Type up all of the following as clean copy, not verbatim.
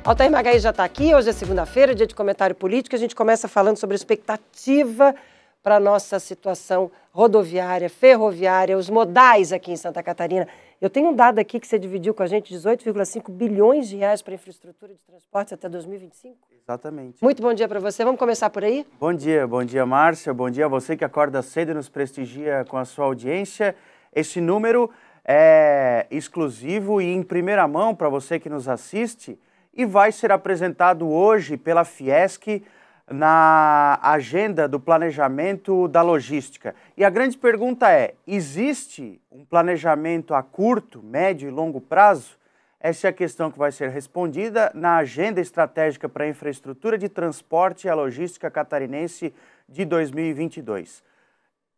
Altair Magaí já está aqui, hoje é segunda-feira, dia de comentário político. A gente começa falando sobre a expectativa para a nossa situação rodoviária, ferroviária, os modais aqui em Santa Catarina. Eu tenho um dado aqui que você dividiu com a gente, 18,5 bilhões de reais para infraestrutura de transportes até 2025. Exatamente. Muito bom dia para você. Vamos começar por aí? Bom dia, Márcia. Bom dia a você que acorda cedo e nos prestigia com a sua audiência. Esse número é exclusivo e em primeira mão para você que nos assiste e vai ser apresentado hoje pela Fiesc na agenda do planejamento da logística. E a grande pergunta é, existe um planejamento a curto, médio e longo prazo? Essa é a questão que vai ser respondida na Agenda Estratégica para a Infraestrutura de Transporte e a Logística Catarinense de 2022.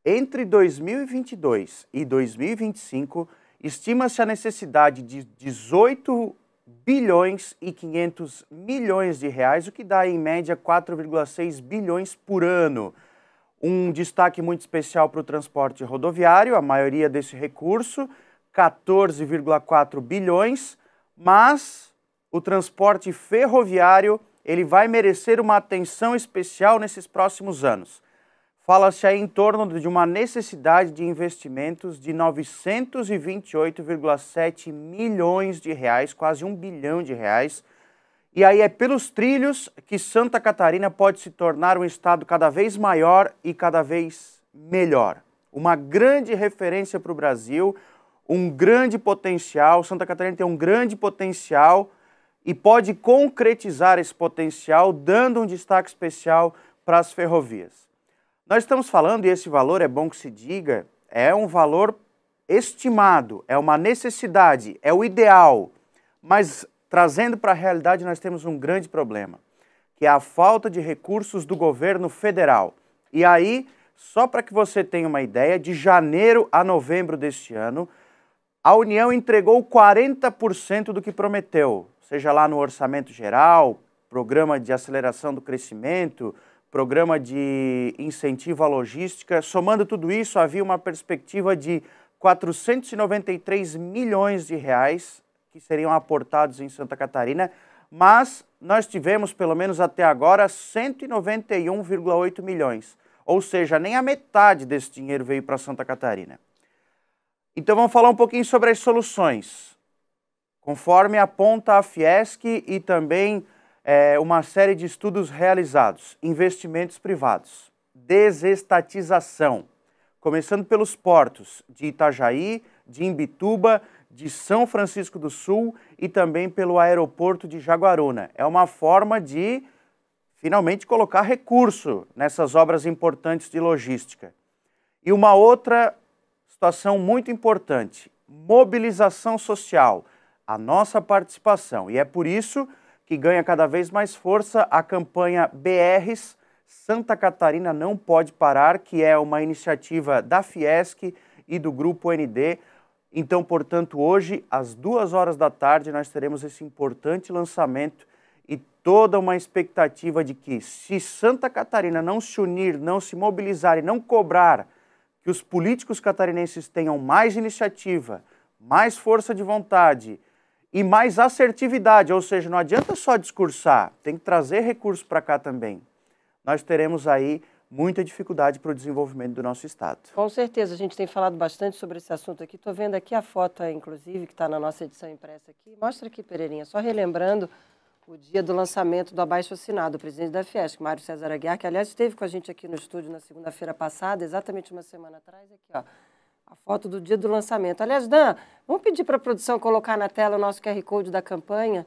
Entre 2022 e 2025, estima-se a necessidade de 18 bilhões e 500 milhões de reais, o que dá em média 4,6 bilhões por ano. Um destaque muito especial para o transporte rodoviário, a maioria desse recurso, 14,4 bilhões, mas o transporte ferroviário ele vai merecer uma atenção especial nesses próximos anos. Fala-se aí em torno de uma necessidade de investimentos de 928,7 milhões de reais, quase 1 bilhão de reais. E aí é pelos trilhos que Santa Catarina pode se tornar um estado cada vez maior e cada vez melhor. Uma grande referência para o Brasil, um grande potencial. Santa Catarina tem um grande potencial e pode concretizar esse potencial dando um destaque especial para as ferrovias. Nós estamos falando, e esse valor é bom que se diga, é um valor estimado, é uma necessidade, é o ideal, mas trazendo para a realidade nós temos um grande problema, que é a falta de recursos do governo federal. E aí, só para que você tenha uma ideia, de janeiro a novembro deste ano, a União entregou 40% do que prometeu, seja lá no orçamento geral, programa de aceleração do crescimento, programa de incentivo à logística. Somando tudo isso, havia uma perspectiva de 493 milhões de reais que seriam aportados em Santa Catarina, mas nós tivemos, pelo menos até agora, 191,8 milhões. Ou seja, nem a metade desse dinheiro veio para Santa Catarina. Então vamos falar um pouquinho sobre as soluções. Conforme aponta a Fiesc e também uma série de estudos realizados, investimentos privados, desestatização, começando pelos portos de Itajaí, de Imbituba, de São Francisco do Sul e também pelo aeroporto de Jaguaruna. É uma forma de finalmente colocar recurso nessas obras importantes de logística. E uma outra situação muito importante, mobilização social, a nossa participação. E é por isso que ganha cada vez mais força a campanha BRs Santa Catarina Não Pode Parar, que é uma iniciativa da Fiesc e do Grupo ND. Então, portanto, hoje, às 2h da tarde, nós teremos esse importante lançamento e toda uma expectativa de que, se Santa Catarina não se unir, não se mobilizar e não cobrar que os políticos catarinenses tenham mais iniciativa, mais força de vontade e mais assertividade, ou seja, não adianta só discursar, tem que trazer recursos para cá também. Nós teremos aí muita dificuldade para o desenvolvimento do nosso estado. Com certeza, a gente tem falado bastante sobre esse assunto aqui. Estou vendo aqui a foto, inclusive, que está na nossa edição impressa aqui. Mostra aqui, Pereirinha, só relembrando o dia do lançamento do abaixo-assinado, o presidente da Fiesc, Mário César Aguiar, que, aliás, esteve com a gente aqui no estúdio na segunda-feira passada, exatamente uma semana atrás, aqui, ó. A foto do dia do lançamento. Aliás, Dan, vamos pedir para a produção colocar na tela o nosso QR Code da campanha?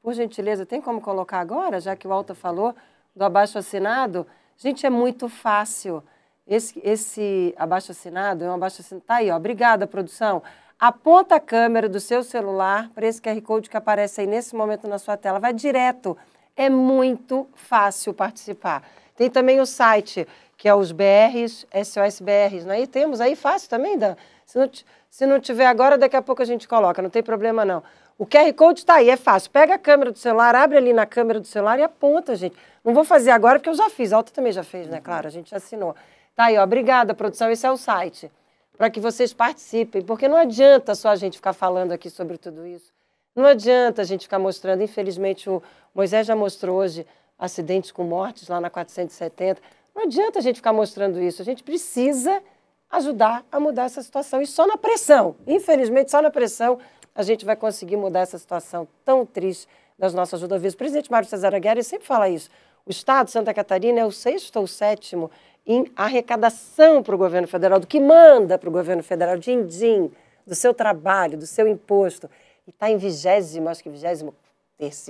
Por gentileza, tem como colocar agora, já que o Alta falou do abaixo-assinado? Gente, é muito fácil. Esse abaixo-assinado é um abaixo-assinado. Tá aí, ó. Obrigada, produção. Aponta a câmera do seu celular para esse QR Code que aparece aí nesse momento na sua tela. Vai direto. É muito fácil participar. Tem também o site, que é os BRs, SOS BRs, não é? E temos aí fácil também, Dan. Se não tiver agora, daqui a pouco a gente coloca, não tem problema não. O QR Code está aí, é fácil. Pega a câmera do celular, abre ali na câmera do celular e aponta, gente. Não vou fazer agora porque eu já fiz, a Alta também já fez, né? Claro, a gente já assinou. Tá aí, ó, obrigada, produção, esse é o site, para que vocês participem, porque não adianta só a gente ficar falando aqui sobre tudo isso. Não adianta a gente ficar mostrando, infelizmente o Moisés já mostrou hoje acidentes com mortes lá na 470. Não adianta a gente ficar mostrando isso, a gente precisa ajudar a mudar essa situação. E só na pressão, infelizmente só na pressão, a gente vai conseguir mudar essa situação tão triste das nossas rodovias. O presidente Mário Cesar Aguiar sempre fala isso. O estado de Santa Catarina é o 6º ou 7º em arrecadação para o governo federal, do que manda para o governo federal, din-din, do seu trabalho, do seu imposto. E está em 20º, acho que 23º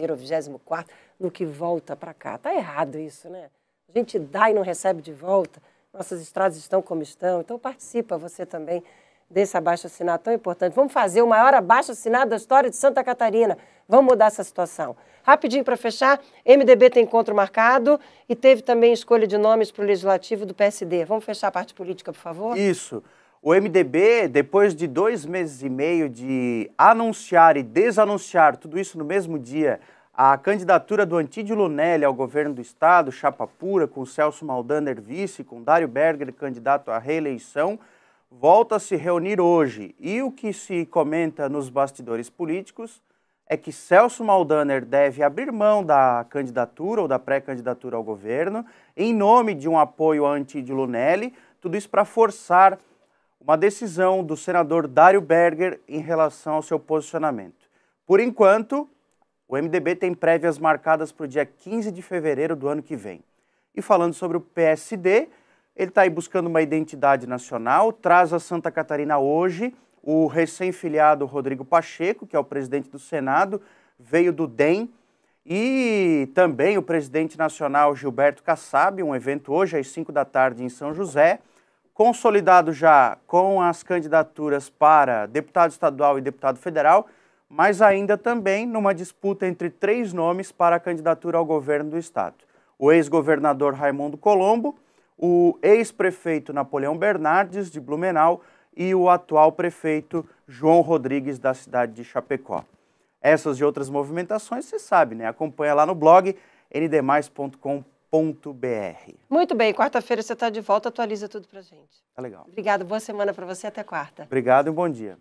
ou 24º, no que volta para cá. Está errado isso, né? A gente dá e não recebe de volta. Nossas estradas estão como estão. Então participa você também desse abaixo-assinado tão importante. Vamos fazer o maior abaixo-assinado da história de Santa Catarina. Vamos mudar essa situação. Rapidinho para fechar, MDB tem encontro marcado e teve também escolha de nomes para o Legislativo do PSD. Vamos fechar a parte política, por favor? Isso. O MDB, depois de 2 meses e meio de anunciar e desanunciar, tudo isso no mesmo dia, a candidatura do Antídio Lunelli ao governo do estado, chapa pura, com Celso Maldaner vice, com Dário Berger candidato à reeleição, volta a se reunir hoje. E o que se comenta nos bastidores políticos é que Celso Maldaner deve abrir mão da candidatura ou da pré-candidatura ao governo em nome de um apoio a Antídio Lunelli, tudo isso para forçar uma decisão do senador Dário Berger em relação ao seu posicionamento. Por enquanto, o MDB tem prévias marcadas para o dia 15 de fevereiro do ano que vem. E falando sobre o PSD, ele está aí buscando uma identidade nacional, traz a Santa Catarina hoje o recém-filiado Rodrigo Pacheco, que é o presidente do Senado, veio do DEM, e também o presidente nacional Gilberto Kassab, um evento hoje às 5 da tarde em São José, consolidado já com as candidaturas para deputado estadual e deputado federal, mas ainda também numa disputa entre 3 nomes para a candidatura ao governo do estado. O ex-governador Raimundo Colombo, o ex-prefeito Napoleão Bernardes, de Blumenau, e o atual prefeito João Rodrigues, da cidade de Chapecó. Essas e outras movimentações, você sabe, né? Acompanha lá no blog ndmais.com.br. Muito bem, quarta-feira você está de volta, atualiza tudo pra gente. Tá legal. Obrigada, boa semana para você, até quarta. Obrigado e bom dia.